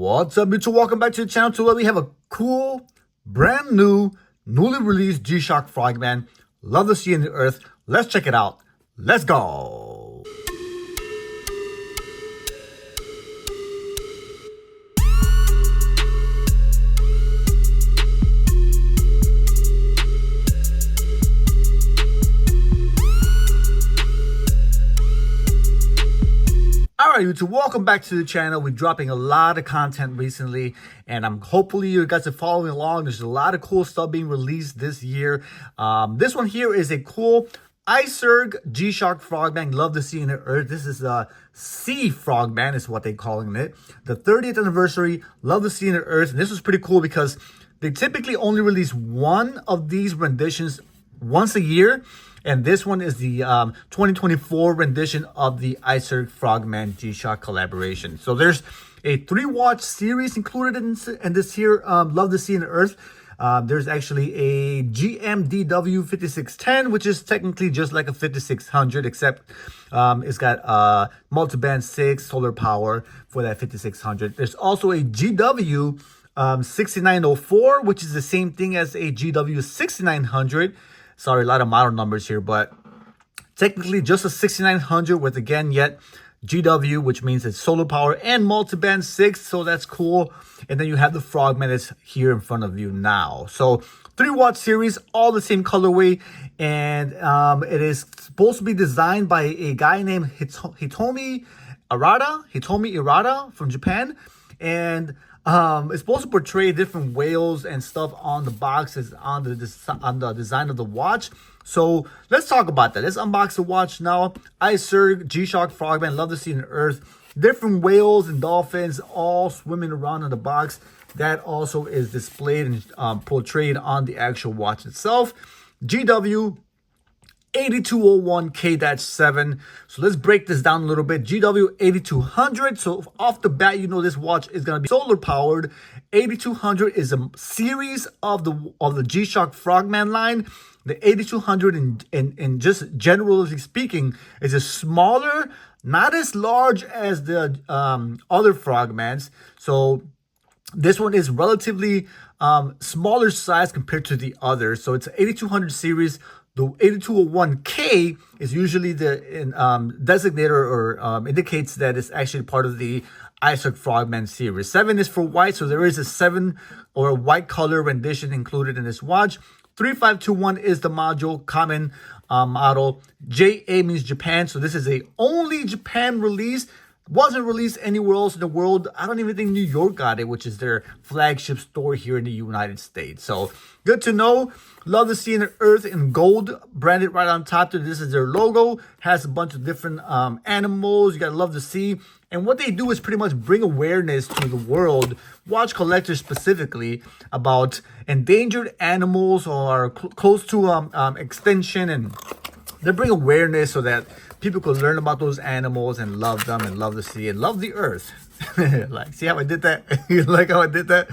What's up, YouTube? Welcome back to the channel. Today we have a cool, brand new, newly released G-Shock Frogman. Love the sea and the earth. Let's check it out. Let's go. Alright, YouTube, welcome back to the channel. We're dropping a lot of content recently, and hopefully you guys are following along. There's a lot of cool stuff being released this year. This one here is a cool I.C.E.R.C G-Shock Frogman. Love the sea and the earth. This is a Sea Frogman is what they're calling it. The 30th anniversary. Love the sea and the earth. And this was pretty cool because they typically only release one of these renditions once a year. And this one is the 2024 rendition of the I.C.E.R.C Frogman G-Shock collaboration. So there's a 3-watch series included in this here, Love the Sea and the Earth. There's actually a GW-8601K-7, which is technically just like a 5600, except it's got multi-band 6 solar power for that 5600. There's also a GW-6904, which is the same thing as a GW-6900. Sorry, a lot of model numbers here, but technically just a 6900 with, again, yet GW, which means it's solar power and multi-band 6, so that's cool. And then you have the Frogman that's here in front of you now. So 3-watt series, all the same colorway, and it is supposed to be designed by a guy named Hitomi Irada from Japan, and it's supposed to portray different whales and stuff on the boxes, on the design of the watch. So let's talk about that. Let's unbox the watch now. I.C.E.R.C G-Shock Frogman. Love the sea and earth. Different whales and dolphins all swimming around in the box. That also is displayed and portrayed on the actual watch itself. GW-8201K-7. So let's break this down a little bit. GW-8200. So off the bat, you know this watch is going to be solar powered. 8200 is a series of the G-Shock Frogman line. The 8200 in just generally speaking is a smaller, not as large as the other Frogmans. So this one is relatively smaller size compared to the others. So it's an 8200 series. The 8201K is usually the designator or indicates that it's actually part of the I.C.E.R.C Frogman series. 7 is for white, so there is a 7 or a white color rendition included in this watch. 3521 is the module, common model. JA means Japan, so this is a only Japan release. Wasn't released anywhere else in the world. I don't even think New York got it, which is their flagship store here in the United States. So good to know. Love the sea and the earth in gold, branded right on top. This is their logo. Has a bunch of different animals. You gotta love the sea. And what they do is pretty much bring awareness to the world, watch collectors specifically, about endangered animals or close to extinction, and they bring awareness so that people could learn about those animals and love them and love the sea and love the earth. Like, see how I did that? You like how I did that?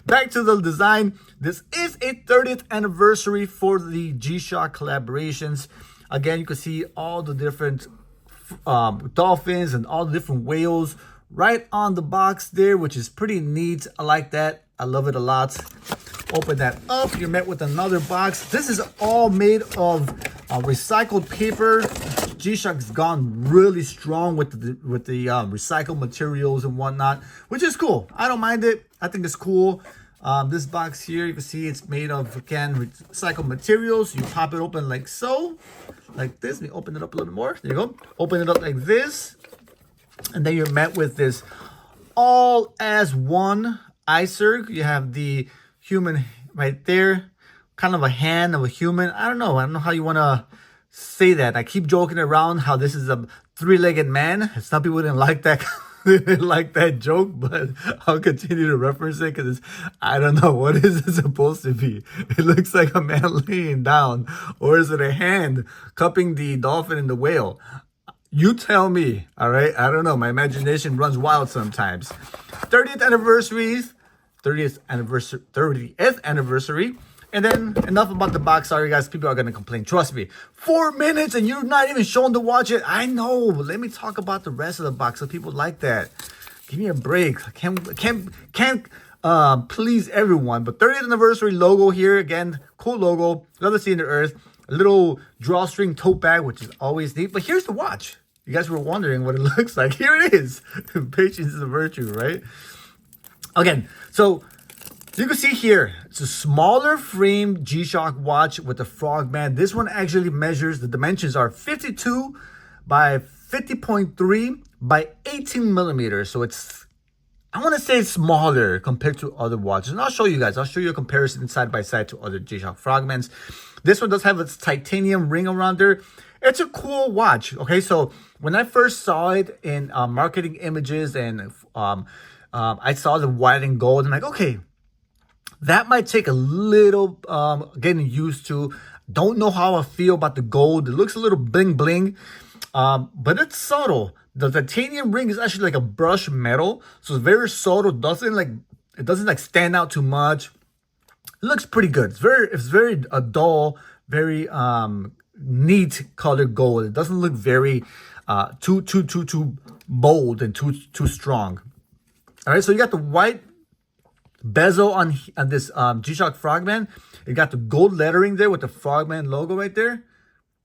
Back to the design. This is a 30th anniversary for the G-Shock collaborations. Again, you can see all the different dolphins and all the different whales right on the box there, which is pretty neat. I like that. I love it a lot. Open that up. You're met with another box. This is all made of recycled paper. G-Shock's gone really strong with the recycled materials and whatnot, which is cool. I don't mind it. I think it's cool. This box here, you can see it's made of, again, recycled materials. You pop it open like so, like this. Let me open it up a little more. There you go. Open it up like this, and then you're met with this all as one I.C.E.R.C. You have the human right there, kind of a hand of a human. I don't know how you want to say that. I keep joking around how this is a 3-legged man. Some people didn't like that like that joke, but I'll continue to reference it because I don't know, what is it supposed to be? It looks like a man laying down, or is it a hand cupping the dolphin and the whale? You tell me. All right, I don't know, my imagination runs wild sometimes. 30th anniversary. And then enough about the box. Sorry guys, people are gonna complain. Trust me. 4 minutes and you're not even showing to watch it. I know. But let me talk about the rest of the box. So people like that. Give me a break. I can't please everyone. But 30th anniversary logo here again. Cool logo. Love to see in the earth. A little drawstring tote bag, which is always neat. But here's the watch. You guys were wondering what it looks like. Here it is. Patience is a virtue, right? Again, so you can see here, it's a smaller frame G-Shock watch with the Frogman. This one actually measures, the dimensions are 52 by 50.3 by 18 millimeters. So it's, I want to say it's smaller compared to other watches. And I'll show you guys. I'll show you a comparison side by side to other G-Shock Frogmans. This one does have its titanium ring around there. It's a cool watch. Okay, so when I first saw it in marketing images and I saw the white and gold, and like, okay, that might take a little getting used to. Don't know how I feel about the gold. It looks a little bling bling, but it's subtle. The titanium ring is actually like a brushed metal, so it's very subtle. It doesn't stand out too much. It looks pretty good. It's very dull, very neat colored gold. It doesn't look very too bold and too strong. All right, so you got the white bezel on this G-Shock Frogman. You got the gold lettering there with the Frogman logo right there,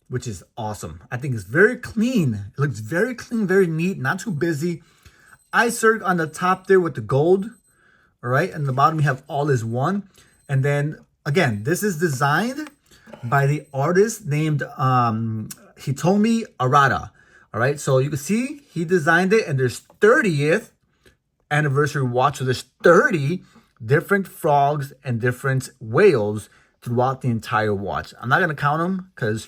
which is awesome. I think it's very clean. It looks very clean, very neat, not too busy. I.C.E.R.C on the top there with the gold. All right, and the bottom you have all is one. And then again, this is designed by the artist named Hitomi Arata. All right, so you can see he designed it, and there's 30th anniversary watch. So there's 30 different frogs and different whales throughout the entire watch. I'm not going to count them because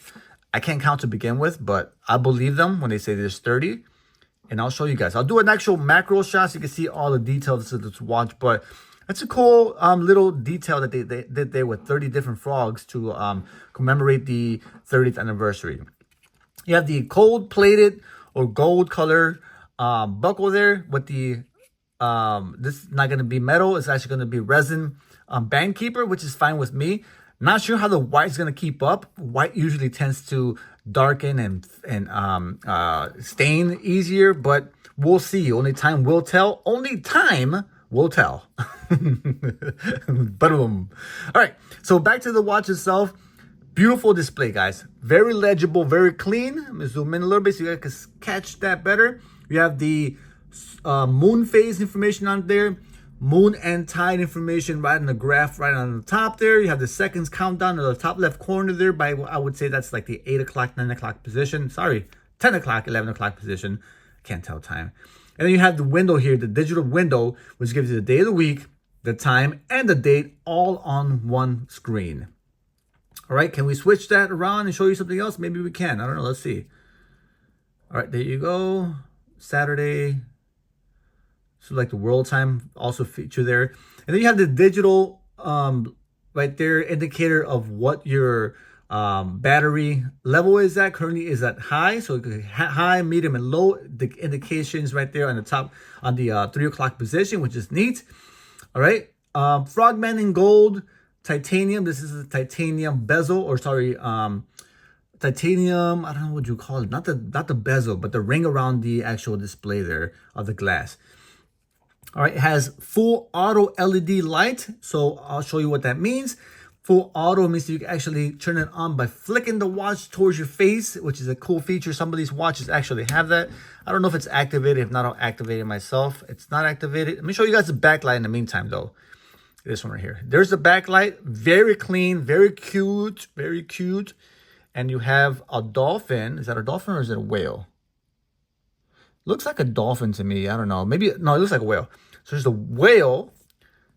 I can't count to begin with, but I believe them when they say there's 30. And I'll show you guys. I'll do an actual macro shot so you can see all the details of this watch. But it's a cool little detail that they did there with 30 different frogs to commemorate the 30th anniversary. You have the gold-plated or gold color buckle there with the this is not going to be metal. It's actually going to be resin band keeper, which is fine with me. Not sure how the white's going to keep up. White usually tends to darken and stain easier, but we'll see. Only time will tell. Only time will tell. Boom. All right, so back to the watch itself. Beautiful display, guys. Very legible, very clean. Let me zoom in a little bit so you guys can catch that better. You have the moon phase information on there, moon and tide information right in the graph right on the top there. You have the seconds countdown in the top left corner there by, I would say that's like the 8 o'clock, 9 o'clock position. Sorry, 10 o'clock, 11 o'clock position. Can't tell time. And then you have the window here, the digital window, which gives you the day of the week, the time, and the date all on one screen. All right, can we switch that around and show you something else? Maybe we can. I don't know. Let's see. All right, there you go. Saturday. So like the world time also feature there. And then you have the digital right there indicator of what your battery level is at. Currently is at high. So high, medium, and low. The indications right there on the top on the 3 o'clock position, which is neat. All right. Frogman in gold, titanium. This is a titanium bezel, or sorry, titanium, I don't know what you call it. Not the bezel, but the ring around the actual display there of the glass. All right, it has full auto LED light. So I'll show you what that means. Full auto means you can actually turn it on by flicking the watch towards your face, which is a cool feature. Some of these watches actually have that. I don't know if it's activated. If not, I'll activate it myself. It's not activated. Let me show you guys the backlight in the meantime, though. This one right here. There's the backlight. Very clean, very cute, very cute. And you have a dolphin. Is that a dolphin or is it a whale? Looks like a dolphin to me. I don't know. Maybe, no, it looks like a whale. So there's a whale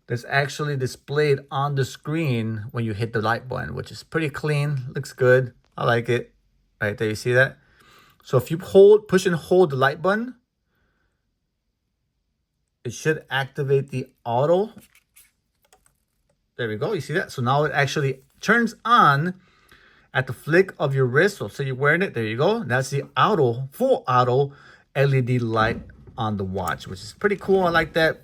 that's actually displayed on the screen when you hit the light button, which is pretty clean. Looks good. I like it. Right there, you see that? So if you push and hold the light button, it should activate the auto. There we go. You see that? So now it actually turns on at the flick of your wrist. So you're wearing it. There you go. That's the full auto LED light on the watch, which is pretty cool. I like that.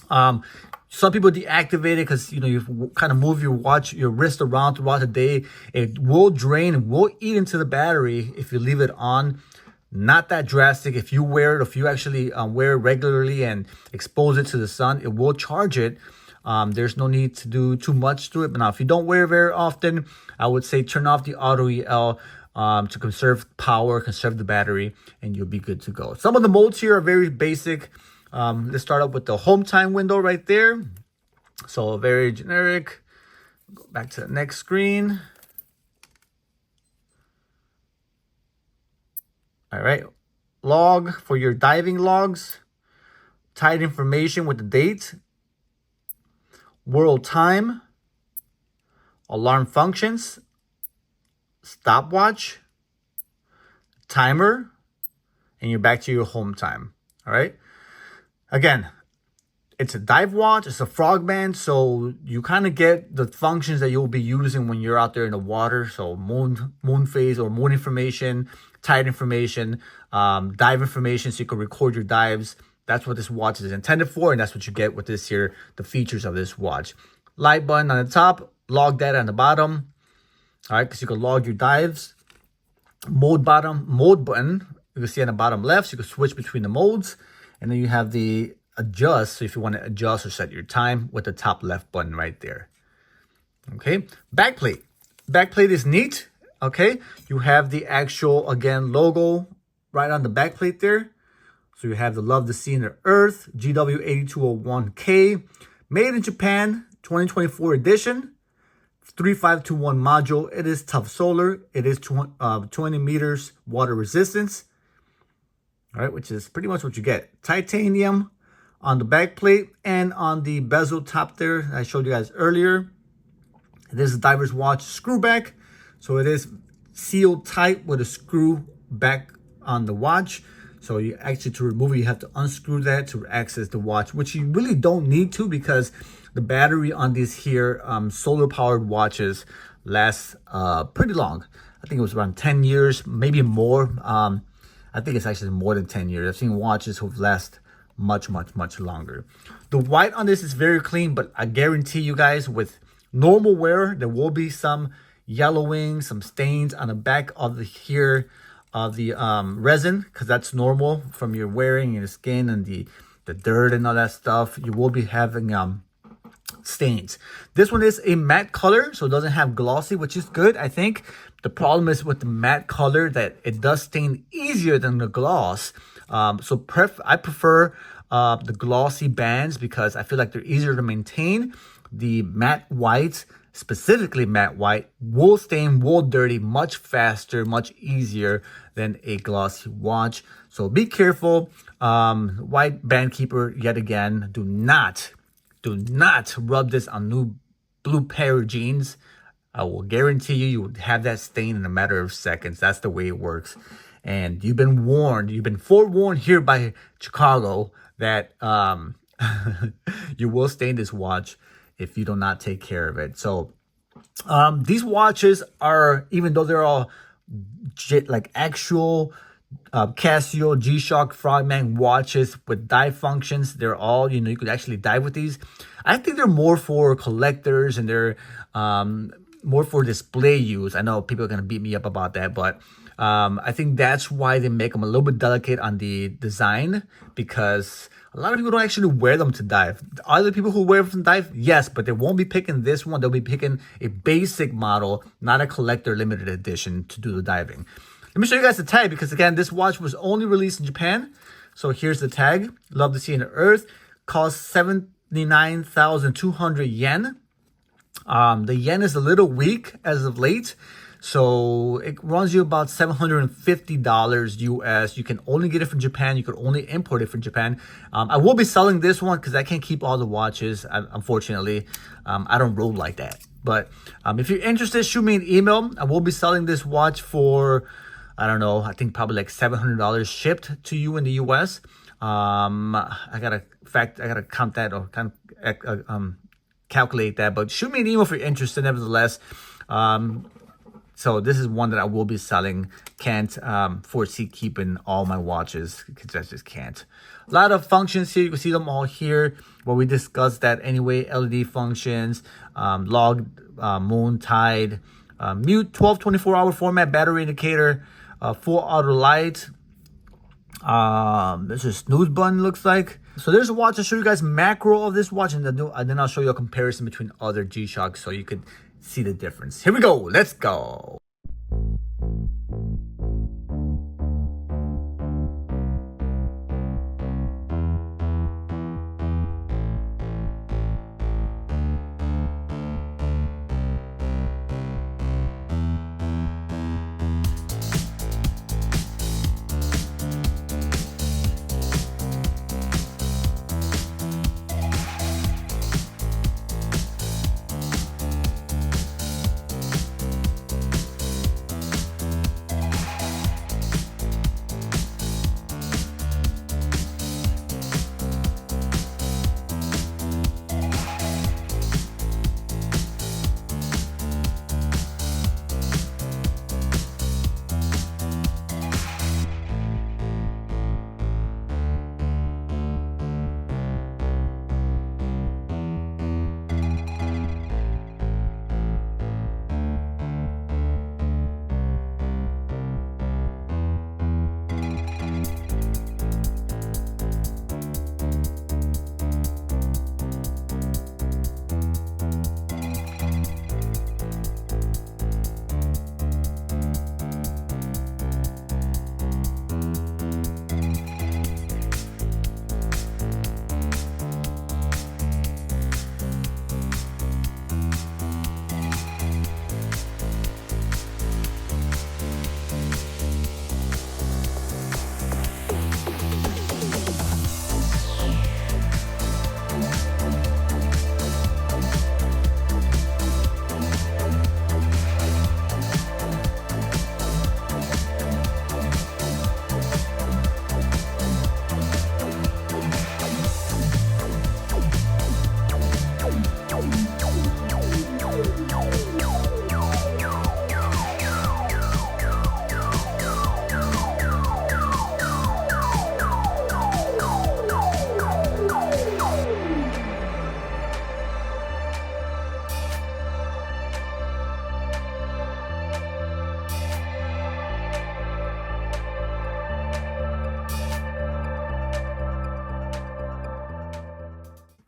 Some people deactivate it because, you know, you kind of move your wrist around throughout the day. It will drain and will eat into the battery if you leave it on. Not that drastic. If you wear it, if you actually wear it regularly and expose it to the sun, it will charge it. There's no need to do too much to it. But now, if you don't wear it very often, I would say turn off the auto EL to conserve power, conserve the battery, and you'll be good to go. Some of the modes here are very basic. Let's start up with the home time window right there. So very generic. Go back to the next screen. All right, log for your diving logs, tide information with the date, world time, alarm functions, stopwatch, timer, and you're back to your home time. All right. Again, it's a dive watch. It's a Frogman, so you kind of get the functions that you'll be using when you're out there in the water. So moon phase or moon information, tide information, dive information, so you can record your dives. That's what this watch is intended for, and that's what you get with this here, the features of this watch. Light button on the top, log data on the bottom. All right, because you can log your dives. Mode button, you can see on the bottom left, so you can switch between the modes. And then you have the adjust, so if you want to adjust or set your time with the top left button right there. Okay, backplate. Backplate is neat. Okay, you have the actual, again, logo right on the backplate there. So you have the Love the Sea and the Earth, GW-8201K, made in Japan, 2024 edition, 3521 module. It is tough solar. It is 20 meters water resistance. All right, which is pretty much what you get. Titanium on the back plate and on the bezel top there I showed you guys earlier. This is a diver's watch screw back. So it is sealed tight with a screw back on the watch. So you actually, to remove it, you have to unscrew that to access the watch, which you really don't need to, because the battery on these here solar powered watches lasts pretty long. I think it was around 10 years, maybe more. I think it's actually more than 10 years. I've seen watches who've last much longer. The white on this is very clean, but I guarantee you guys, with normal wear, there will be some yellowing, some stains on the back of the here of the resin, because that's normal from your wearing, your skin, and the dirt and all that stuff. You will be having stains. This one is a matte color, so it doesn't have glossy, which is good. I think the problem is with the matte color that it does stain easier than the gloss. I prefer the glossy bands because I feel like they're easier to maintain. The matte whites, specifically matte white, will stain, will dirty much faster, much easier than a glossy watch. So be careful. White band keeper, yet again, do not rub this on new blue pair of jeans. I will guarantee you would have that stain in a matter of seconds. That's the way it works. And you've been warned, you've been forewarned here by Chicago that you will stain this watch if you do not take care of it. So these watches are, even though they're all like actual Casio G-Shock Frogman watches with dive functions, they're all, you could actually dive with these. I think they're more for collectors, and they're more for display use. I know people are going to beat me up about that, but I think that's why they make them a little bit delicate on the design, because a lot of people don't actually wear them to dive. Are there people who wear them to dive? Yes, but they won't be picking this one. They'll be picking a basic model, not a collector limited edition, to do the diving. Let me show you guys the tag, because again, this watch was only released in Japan. So here's the tag. Love the Sea and the Earth. Costs 79,200 yen. The yen is a little weak as of late, so it runs you about $750 US. You can only get it from Japan. You can only import it from Japan. I will be selling this one because I can't keep all the watches, unfortunately. I don't roll like that. But if you're interested, shoot me an email. I will be selling this watch for, I don't know, I think probably like $700 shipped to you in the US. I gotta count that, or kind of calculate that, but shoot me an email if you're interested nevertheless. So this is one that I will be selling. Can't foresee keeping all my watches because I just can't. A lot of functions here. You can see them all here where we discussed that anyway. LED functions, log, moon, tide, mute, 12, 24-hour format, battery indicator, full auto light, This is snooze button looks like. So there's a watch. I'll show you guys macro of this watch, and then I'll show you a comparison between other G-Shocks so you could see the difference. Here we go. Let's go.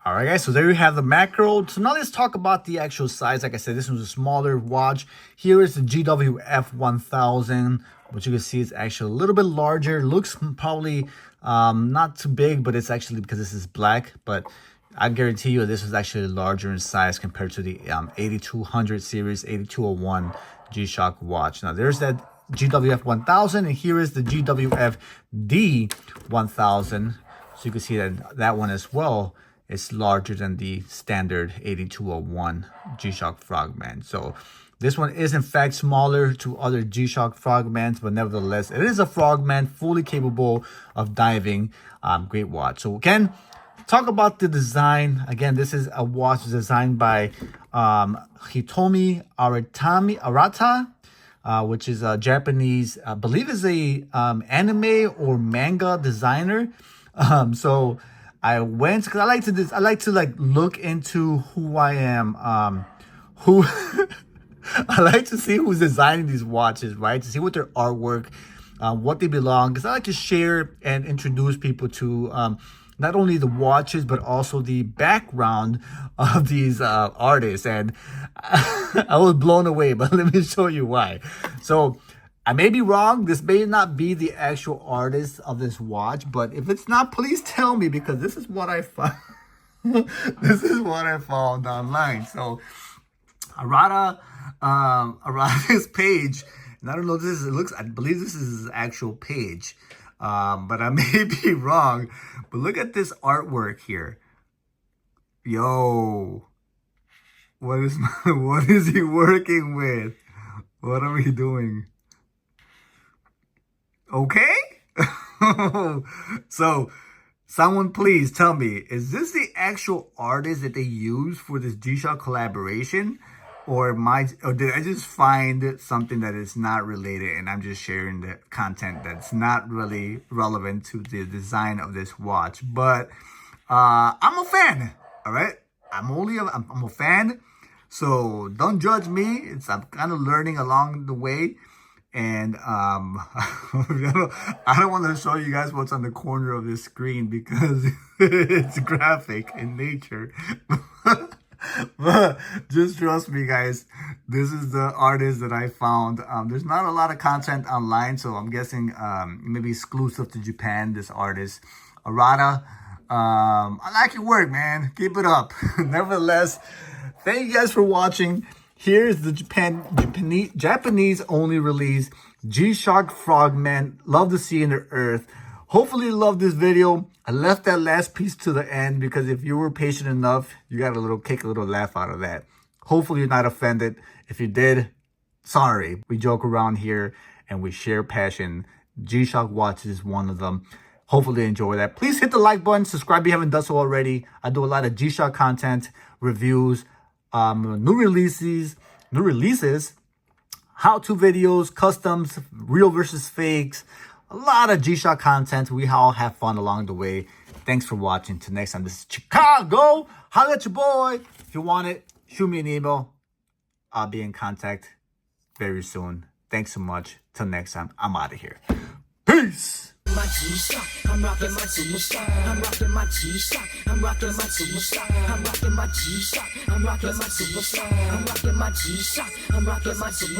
All right, guys, so there you have the macro. So now let's talk about the actual size. Like I said, this was a smaller watch. Here is the GW-F-1000, which you can see is actually a little bit larger. Looks probably not too big, but it's actually because this is black. But I guarantee you this was actually larger in size compared to the 8200 series, 8201 G-Shock watch. Now, there's that GW-F-1000, and here is the GW-F-D-1000. So you can see that one as well. It's larger than the standard 8201 G-Shock Frogman. So this one is in fact smaller to other G-Shock Frogmans, but nevertheless, it is a Frogman fully capable of diving. Great watch. So again, talk about the design. Again, this is a watch designed by Hitomi Arata, which is a Japanese, I believe is a anime or manga designer. So I went because I like to like look into who I am, I like to see who's designing these watches, right? To see what their artwork, what they belong. Because I like to share and introduce people to not only the watches but also the background of these artists. And I was blown away, but let me show you why. So I may be wrong. This may not be the actual artist of this watch, but if it's not, please tell me, because this is what I found. This is what I found online. So Arata's page, and I don't know, I believe this is his actual page, but I may be wrong. But look at this artwork here. Yo, what is he working with? What are we doing? Okay. So someone please tell me, is this the actual artist that they use for this G-Shock collaboration? Or did I just find something that is not related and I'm just sharing the content that's not really relevant to the design of this watch? But I'm a fan, all right? I'm a fan, so don't judge me. I'm kind of learning along the way. And I don't want to show you guys what's on the corner of this screen because it's graphic in nature. But just trust me, guys. This is the artist that I found. There's not a lot of content online, so I'm guessing maybe exclusive to Japan. This artist, Arata. I like your work, man. Keep it up. Nevertheless, thank you guys for watching. Here's the Japanese only release, G-Shock Frogman. Love to see in the earth. Hopefully you love this video. I left that last piece to the end because if you were patient enough, you got a little kick, a little laugh out of that. Hopefully you're not offended. If you did, sorry. We joke around here and we share passion. G-Shock watches is one of them. Hopefully you enjoy that. Please hit the like button. Subscribe if you haven't done so already. I do a lot of G-Shock content, reviews, new releases, how-to videos, customs, real versus fakes, a lot of G-Shock content. We all have fun along the way. Thanks for watching. Till next time, this is Chicago. Holla at your boy. If you want it, shoot me an email. I'll be in contact very soon. Thanks so much. Till next time, I'm out of here. Peace. My G-Shock, I'm rocking my G-Shock, I'm rocking my G-Shock, I'm rocking my G-Shock, I'm rocking my G-Shock, I'm rocking my G-Shock, I'm rocking my G-Shock, I'm rocking my G-Shock.